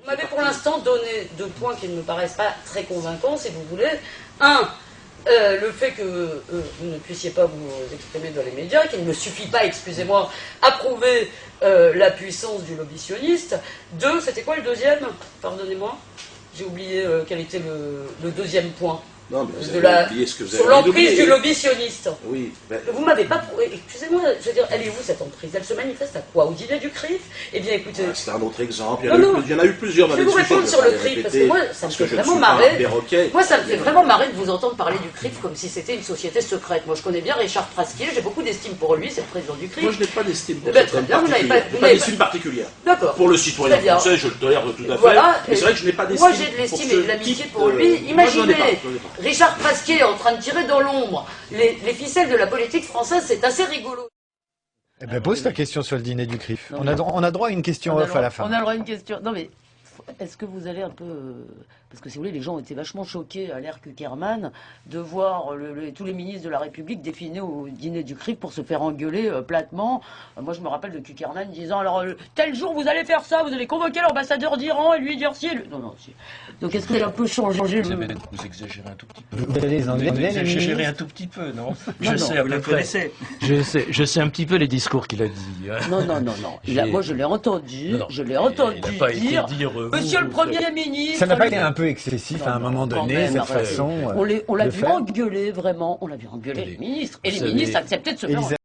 m'avez pour l'instant donné 2 points qui ne me paraissent pas très convaincants, si vous voulez. Un, le fait que vous ne puissiez pas vous exprimer dans les médias, qu'il ne me suffit pas, excusez-moi, à prouver la puissance du lobby sioniste. 2, c'était quoi le deuxième? Pardonnez-moi, j'ai oublié quel était le deuxième point. Non, mais vous avez oublié ce que vous avez sur l'emprise du lobby sioniste. Oui. Ben... Vous m'avez pas prouvé. Excusez-moi, je veux dire, elle est où cette emprise? Elle se manifeste à quoi? Au dîner du CRIF? Eh bien, écoutez. Ah, c'est un autre exemple. Il y en a eu plusieurs dans les discussions. Je vais vous répondre sur le CRIF, parce que moi, ça me fait vraiment marrer. Moi, ça me fait vraiment marrer de vous entendre parler du CRIF comme si c'était une société secrète. Moi, je connais bien Richard Prasquier, j'ai beaucoup d'estime pour lui, c'est le président du CRIF. Moi, je n'ai pas d'estime pour cet homme particulier. Pas d'estime particulière. D'accord. Pour le citoyen français, je le tolère tout à fait. Voilà. Mais c'est vrai que je n'ai pas d'estime. Moi, j'ai de l'estime et de l'amitié pour lui. Imaginez, Richard Prasquier en train de tirer dans l'ombre les ficelles de la politique française, c'est assez rigolo. Eh ben, pose ta question sur le dîner du CRIF. On a droit à une question off à la fin. On a droit à une question. Non mais, est-ce que vous allez un peu... Parce que si vous voulez, les gens ont été vachement choqués à l'ère Kuckerman de voir tous les ministres de la République défiler au dîner du CRIF pour se faire engueuler platement. Moi, je me rappelle de Kuckerman disant, alors, tel jour, vous allez faire ça, vous allez convoquer l'ambassadeur d'Iran et lui dire si... Non, non, si. Donc, est-ce qu'elle a un peu changé Vous exagérez un tout petit peu. Vous exagérez un tout petit peu, non? Je sais à peu près. Je sais un petit peu les discours qu'il a dit. Non. Moi, je l'ai entendu. Je l'ai entendu dire, Monsieur le Premier ministre... Ça n'a pas été un peu excessif à un moment donné, cette façon. On l'a vu engueuler, vraiment. On l'a vu engueuler les ministres. Et les ministres acceptaient de se faire engueuler.